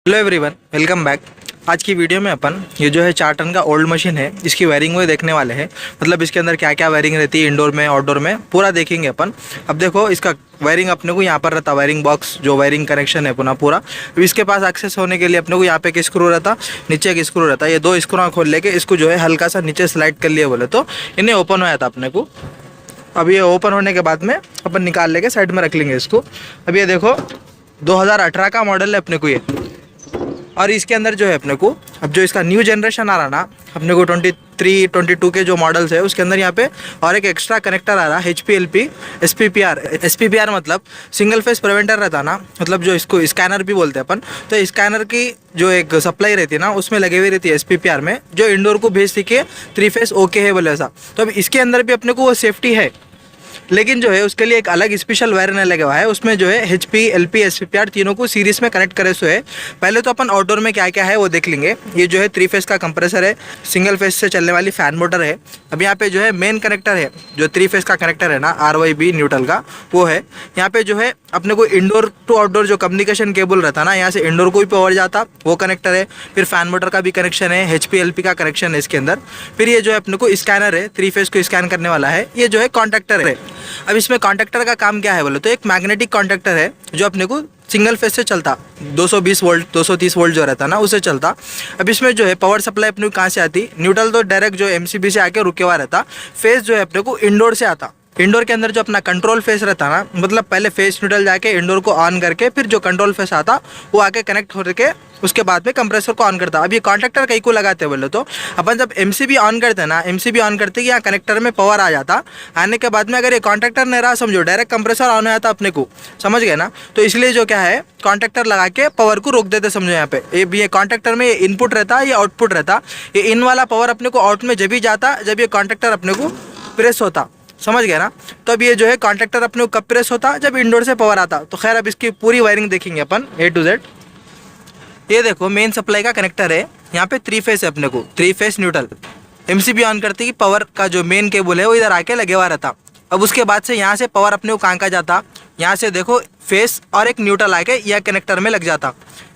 Hello everyone, welcome back. आज की video में अपन ये जो है 4 टन का ओल्ड मशीन है, इसकी वायरिंग वो देखने वाले हैं। मतलब इसके अंदर क्या क्या वायरिंग रहती है, इंडोर में आउटडोर में पूरा देखेंगे अपन। अब देखो, इसका वायरिंग अपने को यहाँ पर रहता, वायरिंग बॉक्स जो वायरिंग कनेक्शन है पुनः पूरा। अब इसके पास एक्सेस होने के लिए अपने को यहाँ पे एक स्क्रू रहता, नीचे एक स्क्रू रहता। ये 2 स्क्रू खोल लेके इसको जो है हल्का सा नीचे स्लाइड कर लिए बोले तो इन्हें ओपन हो जाता अपने को। अब ये ओपन होने के बाद में अपन निकाल लेके साइड में रख लेंगे इसको। अब ये देखो 2018 का मॉडल है अपने को ये। और इसके अंदर जो है अपने को अब जो इसका न्यू जनरेशन आ रहा ना, अपने को 23, 22 के जो मॉडल्स है उसके अंदर यहाँ पे और एक एक्स्ट्रा कनेक्टर आ रहा है, HPLP SPPR मतलब सिंगल फेस प्रिवेंटर रहता ना, मतलब जो इसको स्कैनर भी बोलते हैं अपन। तो स्कैनर की जो एक सप्लाई रहती है ना, उसमें लगी हुई रहती है SPPR में, जो इंडोर को भेज के 3 फेस ओके है बोले ऐसा। तो अब इसके अंदर भी अपने को वो सेफ्टी है, लेकिन जो है उसके लिए एक अलग स्पेशल वायर नहीं लगा हुआ है। उसमें जो है HPLP SPPR तीनों को सीरीज में कनेक्ट करे सो है। पहले तो अपन आउटडोर में क्या क्या है वो देख लेंगे। ये जो है 3 फेस का कंप्रेसर है, सिंगल फेस से चलने वाली फैन मोटर है। अब यहाँ पे जो है मेन कनेक्टर है, जो 3 फेस का कनेक्टर है ना RYB न्यूट्रल का, वो है। यहाँ पे जो है अपने को इंडोर टू आउटडोर जो कम्युनिकेशन केबल रहता ना, यहाँ से इंडोर को भी पावर जाता, वो कनेक्टर है। फिर फैन मोटर का भी कनेक्शन है, HPLP का कनेक्शन है इसके अंदर। फिर ये जो है अपने को स्कैनर है, 3 फेस को स्कैन करने वाला है। ये जो है कॉन्टैक्टर है। अब इसमें कॉन्टैक्टर का काम क्या है बोले तो एक मैग्नेटिक कॉन्टैक्टर है, जो अपने को सिंगल फेस से चलता, 220 वोल्ट 230 वोल्ट जो रहता ना उससे चलता। अब इसमें जो है पावर सप्लाई अपने को कहाँ से आती, न्यूट्रल तो डायरेक्ट जो MCB से आके रुके हुआ रहता। फेस जो है अपने को इंडोर से आता। इंडोर के अंदर जो अपना कंट्रोल फेस रहता ना, मतलब पहले फेस न्यूट्रल जाके इंडोर को ऑन करके फिर जो कंट्रोल फेस आता वो आके कनेक्ट होकर उसके बाद में कंप्रेसर को ऑन करता। अब ये कॉन्टैक्टर कहीं को लगाते बोले तो अपन जब MCB ऑन करते हैं ना, MCB ऑन करते कि यहाँ कनेक्टर में पावर आ जाता। आने के बाद में अगर ये कॉन्टैक्टर नहीं रहा, समझो डायरेक्ट कंप्रेसर ऑन हो जाता अपने को, समझ गए ना। तो इसलिए जो क्या है कॉन्टैक्टर लगा के पावर को रोक देते, समझो। यहाँ पे ये कॉन्टैक्टर में ये इनपुट रहता, ये आउटपुट रहता। ये इन वाला पावर अपने को आउट में जब भी जाता जब ये कॉन्टैक्टर अपने को प्रेस होता, समझ गए ना। तो अब ये जो है कॉन्टैक्टर अपने को कब प्रेस होता, जब इंडोर से पावर आता। तो खैर अब इसकी पूरी वायरिंग देखेंगे अपन A to Z। ये देखो मेन सप्लाई का कनेक्टर है, यहाँ पे 3 फेस है अपने को, 3 फेस न्यूट्रल। MCB ऑन करते कि पावर का जो मेन केबल है वो इधर आके लगे हुआ रहता। अब उसके बाद से यहाँ से पावर अपने को कहाँ का जाता, यहाँ से देखो फेस और एक न्यूट्रल आके यह कनेक्टर में लग जाता।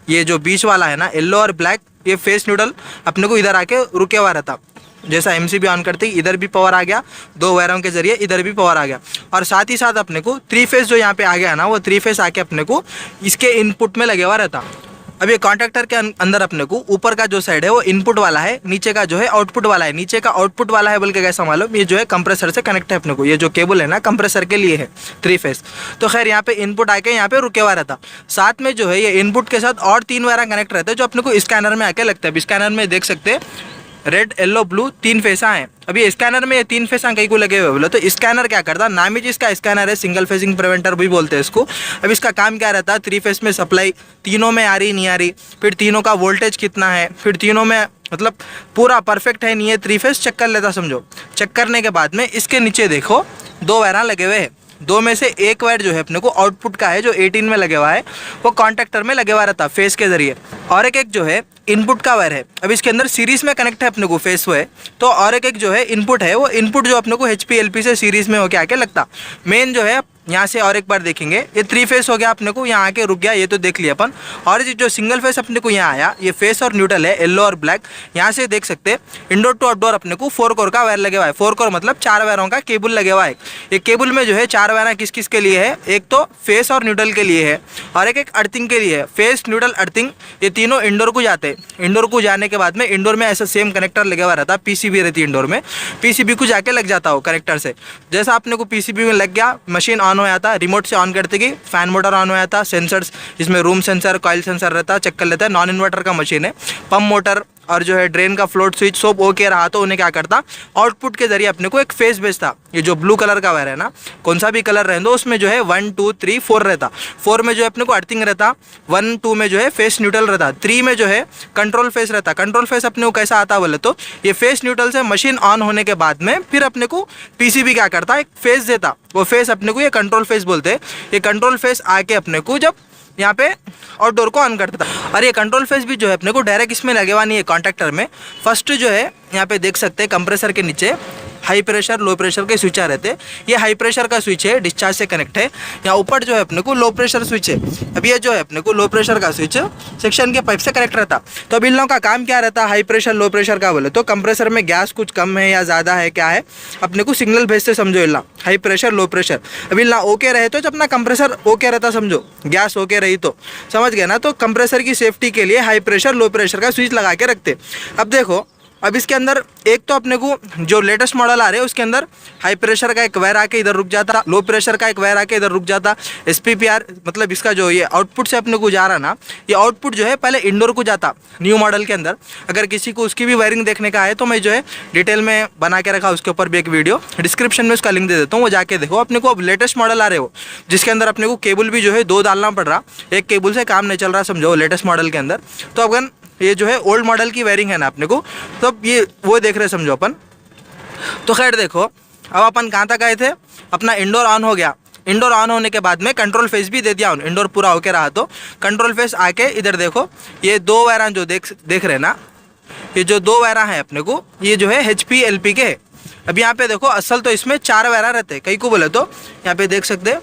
ये जो बीच वाला है ना येलो और ब्लैक, ये फेस न्यूट्रल अपने को इधर आके रुके हुआ रहता। जैसा MCB ऑन करते ही इधर भी पावर आ गया, 2 वायरों के जरिए इधर भी पावर आ गया। और साथ ही साथ अपने को 3 फेस जो यहाँ पे आ गया ना, वो 3 फेस आके अपने को इसके इनपुट में लगे हुआ रहता। अब ये कॉन्टैक्टर के अंदर अपने को ऊपर का जो साइड है वो इनपुट वाला है, नीचे का जो है आउटपुट वाला है। नीचे का आउटपुट वाला है बोल के कैसा मालूम, ये जो है कंप्रेसर से कनेक्ट है अपने को। ये जो केबल है ना कंप्रेसर के लिए है 3 फेस। तो खैर यहाँ पे इनपुट आके यहाँ पे रुके हुआ रहता। साथ में जो है ये इनपुट के साथ और 3 वायर कनेक्ट रहते हैं, जो अपने को स्कैनर में आके लगता है। स्कैनर में देख सकते हैं रेड येलो ब्लू 3 फेसा हैं। अभी स्कैनर में ये 3 फेसा कहीं को लगे हुए बोले तो स्कैनर क्या करता, नाम ही जिसका स्कैनर है, सिंगल फेसिंग प्रिवेंटर भी बोलते हैं इसको। अब इसका काम क्या रहता है, 3 फेस में सप्लाई तीनों में आ रही नहीं आ रही, फिर तीनों का वोल्टेज कितना है, फिर तीनों में मतलब पूरा परफेक्ट है नहीं है, 3 फेस चेक कर लेता समझो। चेक करने के बाद में इसके नीचे देखो 2 वायर लगे हुए हैं। 2 में से एक वायर जो है अपने को आउटपुट का है, जो 18 में लगे हुआ है, वो कॉन्टैक्टर में लगे हुआ रहता फेस के जरिए। और एक जो है इनपुट का वायर है। अब इसके अंदर सीरीज में कनेक्ट है अपने को फेस वो है तो, और एक जो है इनपुट है, वो इनपुट जो अपने को HPLP से सीरीज में होके आके लगता। मेन जो है यहाँ से और एक बार देखेंगे, ये 3 फेस हो गया अपने को, यहाँ आके रुक गया, ये तो देख लिया अपन। और जो सिंगल फेस अपने को यहाँ आया, ये फेस और न्यूट्रल है, येलो और ब्लैक। यहाँ से देख सकते हैं इंडोर टू आउटडोर अपने को 4 कोर का वायर लगे हुआ है। 4 कोर मतलब 4 वायरों का केबल लगे हुआ है। ये केबल में जो है 4 वायर किस किस के लिए है, एक तो फेस और न्यूट्रल के लिए है, और एक अर्थिंग के लिए है। फेस न्यूट्रल अर्थिंग ये तीनों इंडोर को जाते हैं। इंडोर को जाने के बाद में इंडोर में ऐसा सेम कनेक्टर लगा हुआ रहता, PCB रहती है इंडोर में, PCB को जाके लग जाता हो कनेक्टर से। जैसा अपने को PCB में लग गया, मशीन ऑन हो जाता, रिमोट से ऑन करते कि फैन मोटर ऑन हो जाता। सेंसर्स इसमें रूम सेंसर कॉइल सेंसर रहता, चेक कर लेता है। नॉन इन्वर्टर का मशीन है। पंप मोटर और जो है ड्रेन का फ्लोट स्विच सब ओके रहा तो उन्हें क्या करता, आउटपुट के जरिए अपने को एक फेस भेजता। ये जो ब्लू कलर का वायर है ना, कौन सा भी कलर रहने दो, उसमें जो है 1 2 3 4 रहता। 4 में जो है अपने को अर्थिंग रहता, 1 2 में जो है फेस न्यूट्रल रहता, 3 में जो है कंट्रोल फेस रहता। कंट्रोल फेस अपने को कैसा आता बोले तो, ये फेस न्यूट्रल से मशीन ऑन होने के बाद में फिर अपने को PCB क्या करता, एक फेस देता। वो फेस अपने को ये कंट्रोल फेस बोलते हैं। ये कंट्रोल फेस आके अपने को जब यहाँ पे आउटडोर को ऑन करता था। और ये कंट्रोल फेस भी जो है अपने को डायरेक्ट इसमें लगे हुआ नहीं है कॉन्टैक्टर में। फर्स्ट जो है यहाँ पे देख सकते हैं कंप्रेसर के नीचे हाई प्रेशर लो प्रेशर के स्विच रहते हैं। ये हाई प्रेशर का स्विच है, डिस्चार्ज से कनेक्ट है। यहाँ ऊपर जो है अपने को लो प्रेशर स्विच है। अब ये जो है अपने को लो प्रेशर का स्विच सेक्शन के पाइप से कनेक्ट रहता। तो अब इन लोगों का काम क्या रहता है, हाई प्रेशर लो प्रेशर का बोले तो कंप्रेसर में गैस कुछ कम है या ज़्यादा है क्या है, अपने को सिग्नल भेजते समझो। इल्ला हाई प्रेशर लो प्रेशर, अब इल्ला ओके रहे तो जब अपना कंप्रेसर ओके रहता समझो, गैस ओके रही तो समझ गए ना। तो कंप्रेसर की सेफ्टी के लिए हाई प्रेशर लो प्रेशर का स्विच लगा के रखते। अब देखो, अब इसके अंदर एक तो अपने को जो लेटेस्ट मॉडल आ रहे हैं उसके अंदर हाई प्रेशर का एक वायर आके इधर रुक जाता, लो प्रेशर का एक वायर आके इधर रुक जाता। SPPR मतलब इसका जो ये आउटपुट से अपने को जा रहा ना, ये आउटपुट जो है पहले इंडोर को जाता न्यू मॉडल के अंदर। अगर किसी को उसकी भी वायरिंग देखने का है तो मैं जो है डिटेल में बना के रखा, उसके ऊपर भी एक वीडियो डिस्क्रिप्शन में उसका लिंक दे देता हूँ, वो जाके देखो। अपने को अब लेटेस्ट मॉडल आ रहे हो जिसके अंदर अपने को केबल भी जो है 2 डालना पड़ रहा, एक केबल से काम नहीं चल रहा समझो लेटेस्ट मॉडल के अंदर। तो अगर ये जो है ओल्ड मॉडल की वायरिंग है ना अपने को, तो अब ये वो देख रहे समझो अपन। तो खैर देखो, अब अपन कहाँ तक आए थे, अपना इंडोर ऑन हो गया। इंडोर ऑन होने के बाद में कंट्रोल फेस भी दे दिया उन, इंडोर पूरा होके रहा तो कंट्रोल फेस आके इधर देखो, ये 2 वायरा जो देख रहे ना, ये जो 2 वायरा है अपने को, ये जो है HP LP के है। अब यहाँ पे देखो असल तो इसमें 4 वायरा रहते हैं, कई को बोले तो यहाँ पे देख सकते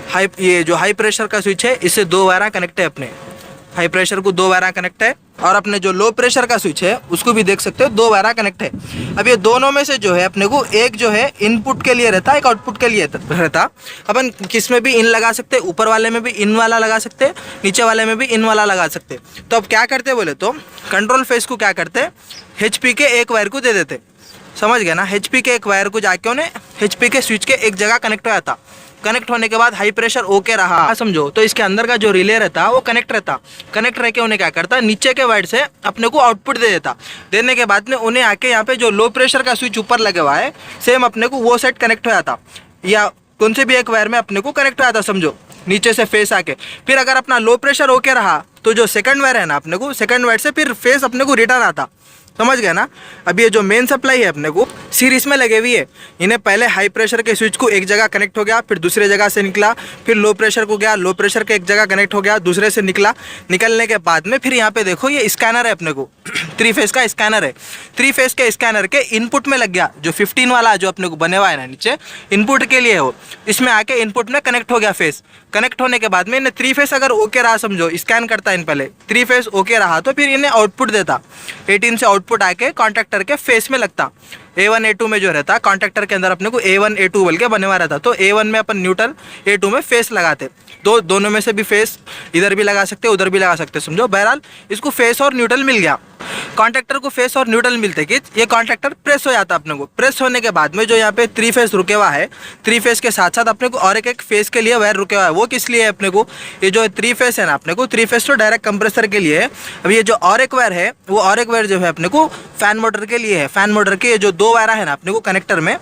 हाई, ये जो हाई प्रेशर का स्विच है इससे 2 वायरा कनेक्ट है, अपने हाई प्रेशर को 2 वायरा कनेक्ट है। और अपने जो लो प्रेशर का स्विच है उसको भी देख सकते हो 2 वायरा कनेक्ट है। अब ये दोनों में से जो है अपने को एक जो है इनपुट के लिए रहता है, एक आउटपुट के लिए रहता। अपन किस में भी इन लगा सकते, ऊपर वाले में भी इन वाला लगा सकते, नीचे वाले में भी इन वाला लगा सकते। तो अब क्या करते बोले तो कंट्रोल फेस को क्या करते, HP के एक वायर को दे देते, समझ गए ना। HP के एक वायर को जाके उन्हें HP के स्विच के एक जगह कनेक्ट हो जाता। कनेक्ट होने के बाद हाई प्रेशर ओके रहा समझो, तो इसके अंदर का जो रिले रहता वो कनेक्ट रहता। कनेक्ट रह के उन्हें क्या करता, नीचे के वायर से अपने को आउटपुट दे देता। देने के बाद में उन्हें आके यहाँ पे जो लो प्रेशर का स्विच ऊपर लगे हुआ है सेम अपने को वो सेट कनेक्ट हो जाता, या कौन से भी एक वायर में अपने को कनेक्ट हो जाता समझो, नीचे से फेस आके। फिर अगर अपना लो प्रेशर ओके रहा तो जो सेकंड वायर है ना अपने को, सेकंड वायर से फिर फेस अपने को रिटर्न आता, समझ गए ना। अब ये जो मेन सप्लाई है अपने को सीरीज में लगे हुई है, इन्हें पहले हाई प्रेशर के स्विच को एक जगह कनेक्ट हो गया, फिर दूसरे जगह से निकला, फिर लो प्रेशर को गया, लो प्रेशर के एक जगह कनेक्ट हो गया, दूसरे से निकला। निकलने के बाद में फिर यहाँ पे देखो ये स्कैनर है अपने को 3 फेस का स्कैनर है। 3 फेस के स्कैनर के इनपुट में लग गया, जो 15 वाला जो अपने को बने हुआ है ना नीचे इनपुट के लिए हो, इसमें आके इनपुट में कनेक्ट हो गया फेस। कनेक्ट होने के बाद में इन्हें 3 फेस अगर ओके रहा समझो, स्कैन करता है इन पहले 3 फेस ओके रहा तो फिर इन्हें आउटपुट देता, 18 से आउटपुट आके कॉन्ट्रैक्टर के फेस में लगता। A1 A2 में जो रहता कॉन्ट्रैक्टर के अंदर अपने को A1 A2 बोल के बने हुआ रहता। तो A1 में अपन न्यूट्रल, A2 में फेस लगाते। दोनों में से भी फेस इधर भी लगा सकते उधर भी लगा सकते समझो। बहरहाल इसको फेस और न्यूट्रल मिल गया। कॉन्ट्रैक्टर को फेस और न्यूट्रल मिलते कि ये कॉन्ट्रैक्टर प्रेस हो जाता अपने को। प्रेस होने के बाद में जो यहाँ पे 3 फेस रुके हुआ है, 3 फेस के साथ साथ अपने को और एक फेस के लिए वायर रुके हुआ है। वो किस लिए है अपने को, ये जो 3 फेस है ना अपने को 3 फेस तो डायरेक्ट कंप्रेसर के लिए है। अब ये जो और एक वायर है वो और एक वायर जो है अपने को फैन मोटर के लिए है। फैन मोटर के जो 2 वायरा है ना अपने को कनेक्टर में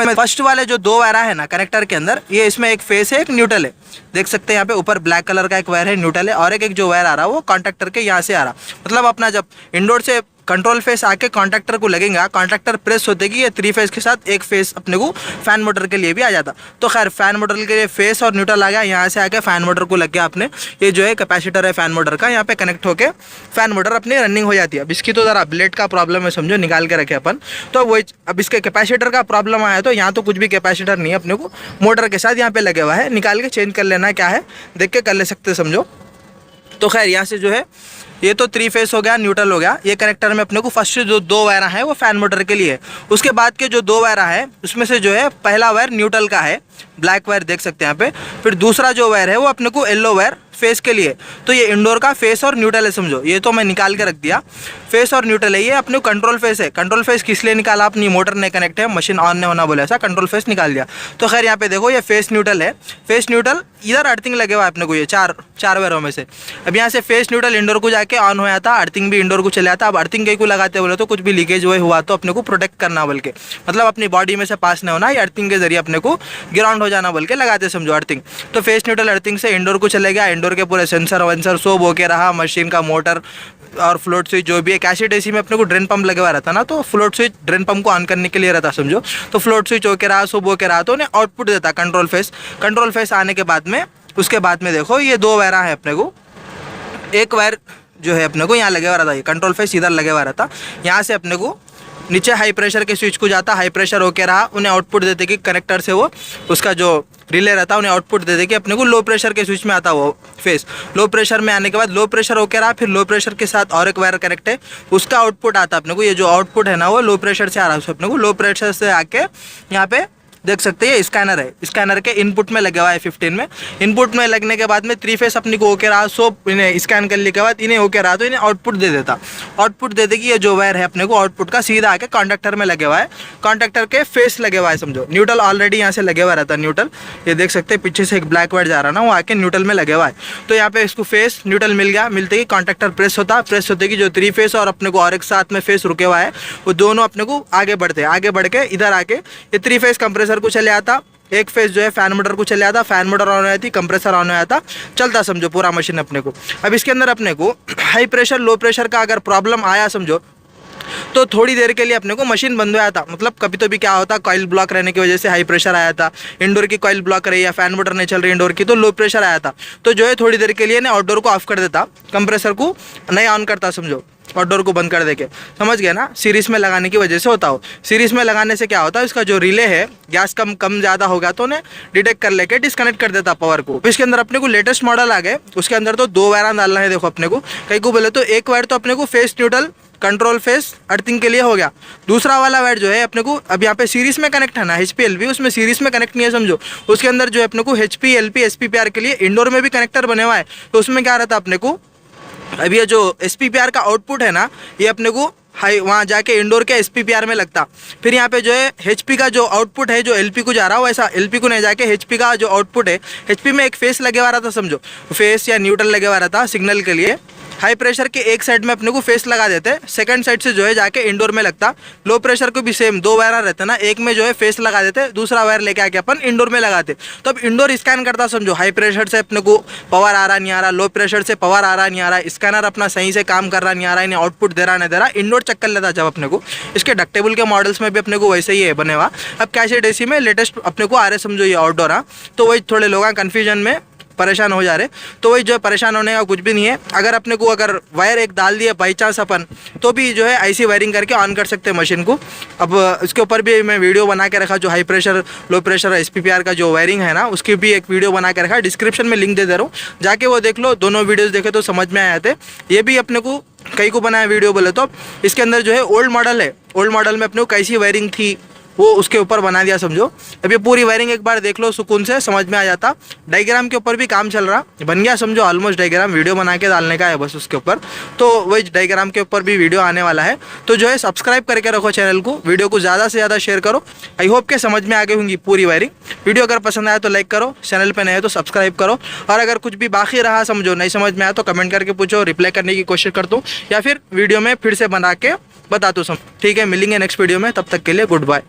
फर्स्ट वाले जो 2 वायरा है ना कनेक्टर के अंदर, ये इसमें एक फेस है एक न्यूट्रल है। देख सकते हैं यहाँ पे ऊपर ब्लैक कलर का एक वायर है न्यूट्रल है, और एक जो वायर आ रहा है वो कॉन्ट्रैक्टर के यहाँ से आ रहा। मतलब अपना जब इंडोर से कंट्रोल फेस आके कॉन्ट्रैक्टर को लगेगा, कॉन्ट्रैक्टर प्रेस होते कि ये 3 फेस के साथ एक फेस अपने को फैन मोटर के लिए भी आ जाता। तो खैर फैन मोटर के लिए फेस और न्यूट्रल आ गया, यहाँ से आके फैन मोटर को लग गया अपने। ये जो है कैपेसिटर है फैन मोटर का, यहाँ पे कनेक्ट होके फैन मोटर अपनी रनिंग हो जाती है। अब इसकी तो ज़रा ब्लेड का प्रॉब्लम है समझो, निकाल के रखे अपन। तो वही अब इसके कैपेसिटर का प्रॉब्लम आया, तो यहाँ तो कुछ भी कैपेसिटर नहीं है अपने को, मोटर के साथ यहाँ पे लगे हुआ है, निकाल के चेंज कर लेना क्या है देख के कर ले सकते समझो। तो खैर यहाँ से जो है ये तो 3 फेस हो गया, न्यूट्रल हो गया। ये कनेक्टर में अपने को फर्स्ट जो 2 वायरा है वो फैन मोटर के लिए है। उसके बाद के जो 2 वायरा है उसमें से जो है पहला वायर न्यूट्रल का है, ब्लैक वायर देख सकते हैं यहाँ पे। फिर दूसरा जो वायर है वो अपने को येलो वायर फेस के लिए। तो ये इंडोर का फेस और न्यूट्रल है समझो। ये तो मैं निकाल के रख दिया, फेस और न्यूट्रल है। ये अपने को कंट्रोल फेस है। कंट्रोल फेस किस लिए निकाला, अपनी मोटर नहीं कनेक्ट है, मशीन ऑन नहीं होना बोले ऐसा, कंट्रोल फेस निकाल दिया। तो खैर यहाँ पे देखो ये फेस न्यूट्रल है। फेस न्यूट्रल इधर अर्थिंग लगे हुआ है अपने को, ये चार वायरों में से। अब यहाँ से फेस न्यूट्रल इंडोर को जाके ऑन हो जाता, अर्थिंग भी इंडोर को चले जाता। अब अर्थिंग कहीं को लगाते बोले तो कुछ भी लीकेज हुआ तो अपने को प्रोटेक्ट करना बोल के, मतलब अपनी बॉडी में से पास नहीं होना, ये अर्थिंग के जरिए अपने को ग्राउंड हो जाना बोल के लगाते समझो अर्थिंग। तो फेस न्यूट्रल अर्थिंग से इंडोर को चले गया, इंडोर के पूरे सेंसर वेंसर सब होके रहा, मशीन का मोटर और फ्लोट स्विच जो भी है। कैसेट एसी में अपने को ड्रेन पंप लगे हुआ रहता ना, तो फ्लोट स्विच ड्रेन पंप को ऑन करने के लिए रहता समझो। तो फ्लोट स्विच होके रहा, सब होके रहा, तो उन्हें आउटपुट देता कंट्रोल फेस। कंट्रोल फेस आने के बाद में उसके बाद में देखो ये 2 वायरा है अपने को। एक वायर जो है अपने को यहाँ लगे हुआ रहता, ये कंट्रोल फेस इधर लगे हुआ रहता, यहाँ से अपने को नीचे हाई प्रेशर के स्विच को जाता, हाई प्रेशर होके रहा, उन्हें आउटपुट देते कि कनेक्टर से वो उसका जो रिले रहता है उन्हें आउटपुट दे दे कि अपने को लो प्रेशर के स्विच में आता वो फेस। लो प्रेशर में आने के बाद लो प्रेशर होके रहा, फिर लो प्रेशर के साथ और एक वायर कनेक्ट है, उसका आउटपुट आता अपने को। ये जो आउटपुट है ना वो लो प्रेशर से आ रहा है, अपने को लो प्रेशर से आके यहाँ पे देख सकते हैं स्कैनर है, स्कैनर के इनपुट में लगा हुआ है 15 में। इनपुट में लगने के बाद में 3 फेस अपनी को ओके रहा, सो इन्हें स्कैन करने के बाद इन्हें ओके रहा तो इन्हें आउटपुट दे देता। आउटपुट दे देगी ये जो वायर है अपने को आउटपुट का सीधा आके कॉन्टैक्टर में लगे हुआ है, कॉन्टैक्टर के फेस लगे हुआ है समझो। न्यूट्रल ऑलरेडी यहाँ से लगे हुआ रहता है, न्यूट्रल ये देख सकते हैं पीछे से एक ब्लैक वायर जा रहा है ना, वो आके न्यूट्रल में लगे हुआ है। तो यहाँ पे इसको फेस न्यूट्रल मिल गया, मिलते ही कॉन्टैक्टर प्रेस होता, प्रेस होते कि जो 3 फेस और अपने को और एक साथ में फेस रुके हुआ है वो दोनों अपने को आगे बढ़ते, आगे बढ़ के इधर आके ये 3 फेस कंप्रेसर को चले आता, एक फेस जो है फैन मोटर को चले आता, फैन मोटर ऑन हो जाती, कंप्रेसर ऑन हो जाता, चलता समझो पूरा मशीन अपने को। अब इसके अंदर अपने को हाई प्रेशर लो प्रेशर का अगर प्रॉब्लम आया समझो तो थोड़ी देर के लिए अपने को मशीन बंद हो जाता। मतलब कभी तो भी क्या होता, कॉइल ब्लॉक रहने की वजह से हाई प्रेशर आया था, इंडोर की कॉइल ब्लॉक रही या फैन मोटर नहीं चल रही इंडोर की तो लो प्रेशर आया था, तो जो है थोड़ी देर के लिए ना आउटडोर को ऑफ कर देता, कंप्रेसर को नहीं ऑन करता समझो, आउटडोर को बंद कर देके। समझ गए ना, सीरीज में लगाने की वजह से होता हो। सीरीज में लगाने से क्या होता है, इसका जो रिले है गैस कम ज़्यादा हो गया तो उन्हें डिटेक्ट कर लेके डिस्कनेक्ट कर देता पावर को। इसके अंदर अपने को लेटेस्ट मॉडल आ गए, उसके अंदर तो 2 वायर डालना है। देखो अपने को कहीं को बोले तो एक वायर तो अपने को face neutral control face earthing के लिए हो गया, दूसरा वाला वायर जो है अपने को अब यहाँ पे सीरीज में कनेक्ट है ना HP LP, उसमें सीरीज में कनेक्ट नहीं है समझो। उसके अंदर जो है अपने को HP LP SPPR के लिए इंडोर में भी कनेक्टर बने हुआ है, तो उसमें क्या रहता अपने को अब ये जो SPPR का आउटपुट है ना ये अपने को हाई वहाँ जाके इंडोर के SPPR में लगता, फिर यहाँ पे जो है HP का जो आउटपुट है जो LP को जा रहा हो वैसा LP को नहीं जाके HP का जो आउटपुट है, HP में एक फेस लगे हुआ रहता समझो, फेस या न्यूट्रल लगे हुआ रहता सिग्नल के लिए। हाई प्रेशर के एक साइड में अपने को फेस लगा देते, सेकंड साइड से जो है जाके इंडोर में लगता। लो प्रेशर को भी सेम 2 वायर रहते ना, एक में जो है फेस लगा देते, दूसरा वायर लेके आके अपन इंडोर में लगाते। तो अब इंडोर स्कैन करता समझो, हाई प्रेशर से अपने को पावर आ रहा नहीं आ रहा, लो प्रेशर से पावर आ रहा नहीं आ रहा, स्कैनर अपना सही से काम कर रहा नहीं आ रहा, इन्हें आउटपुट दे रहा नहीं दे रहा, इंडोर चेक कर लेता जब अपने को। इसके डक्टेबल के मॉडल्स में भी अपने को वैसे ही है बने हुआ। अब कैसेट AC में लेटेस्ट अपने को आ रहे समझो ये आउटडोर। हाँ तो वही थोड़े लोग कन्फ्यूजन में परेशान हो जा रहे, तो वही जो है परेशान होने का कुछ भी नहीं है। अगर अपने को अगर वायर एक डाल दिया बाई चांस अपन तो भी जो है ऐसी वायरिंग करके ऑन कर सकते हैं मशीन को। अब इसके ऊपर भी मैं वीडियो बना के रखा, जो high pressure low pressure SPPR का जो वायरिंग है ना उसकी भी एक वीडियो बना के रखा, डिस्क्रिप्शन में लिंक दे दे रहा हूँ, जाके वो देख लो। दोनों वीडियोज़ देखे तो समझ में आए थे। ये भी अपने को कई को बनाया वीडियो बोले तो इसके अंदर जो है ओल्ड मॉडल है, ओल्ड मॉडल में अपने को कैसी वायरिंग थी वो उसके ऊपर बना दिया समझो। अब ये पूरी वायरिंग एक बार देख लो सुकून से समझ में आ जाता। डायग्राम के ऊपर भी काम चल रहा, बन गया समझो ऑलमोस्ट डायग्राम, वीडियो बना के डालने का है बस उसके ऊपर। तो वही डायग्राम के ऊपर भी वीडियो आने वाला है, तो जो है सब्सक्राइब करके रखो चैनल को, वीडियो को ज़्यादा से ज़्यादा शेयर करो। आई होप के समझ में आ गई होंगी पूरी वायरिंग। वीडियो अगर पसंद आया तो लाइक करो, चैनल पर नए तो सब्सक्राइब करो, और अगर कुछ भी बाकी रहा समझो नहीं समझ में आया तो कमेंट करके पूछो, रिप्लाई करने की कोशिश करता हूँ या फिर वीडियो में फिर से बना के बता दूँ। ठीक है, मिलेंगे नेक्स्ट वीडियो में, तब तक के लिए गुड बाय।